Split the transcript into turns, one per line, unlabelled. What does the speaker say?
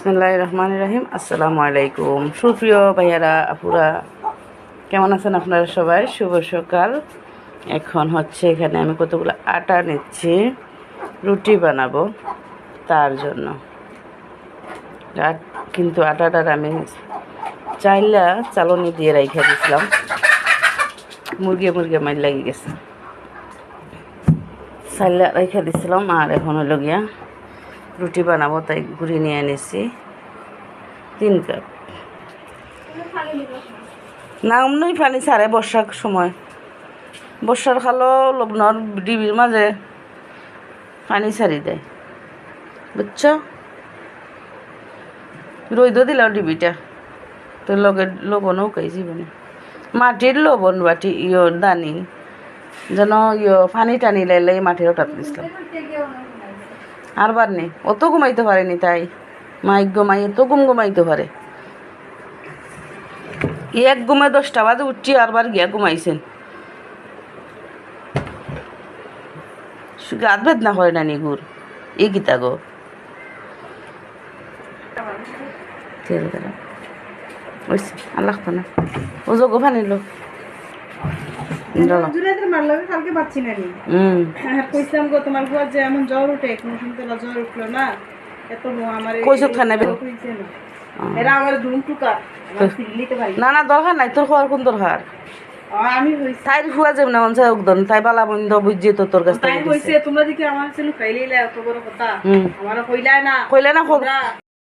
বিসমিল্লাহির রহমানির রহিম। আসসালামু আলাইকুম। সুপ্রিয় ভাইয়ারা আপুরা, কেমন আছেন আপনারা সবাই? শুভ সকাল। এখন হচ্ছে এখানে আমি কতগুলো আটা নিচ্ছি, রুটি বানাবো তার জন্য। কিন্তু আটাটার আমি চাইলা চালনি দিয়ে রাইখা দিয়েছিলাম, মুরগে মাইল লাগি গেছে, চাইলা রাইখা দিয়েছিলাম। আর এখন হলো গিয়া রুটি বানাবো, তাই ঘুরি নিয়ে এনেছি 3 কাপ। না অমনই পানি ছাড়ে বর্ষার সময়, বর্ষার খালো লবণর ডিবির মাঝে পানি ছাড়ি দেয়, বুঝছ? রইদ দিলাম ডিবিটা, তো লগে লবণও খাই জীবনে মাটির লবণ বাটি দানি যেন পানি টানি লাইলে মাটির ওটাতে দিছিলাম। আর বার নেই, অত ঘুমাইতে পারেনি, তাই মাইক ঘুমাই এত ঘুমাইতে পারে। এক ঘুমে 10টা বাজে উঠছি, আরবার গিয়া ঘুমাইছেন। গাত বেদনা করে না নিগুর এই গীতা গো। আল্লাহ না ও যোগো ফানি লো না না দরকার নাই তোর খাওয়ার কোন দরকার। তাই খুয়া যাবে না মনসা একদম, তাই বালা বন্ধ বুঝছি তো তোর কাছ থেকে। তোমরা দেখি আমার ছেলে খাইলে এত বড় কথা, আমার কইলা না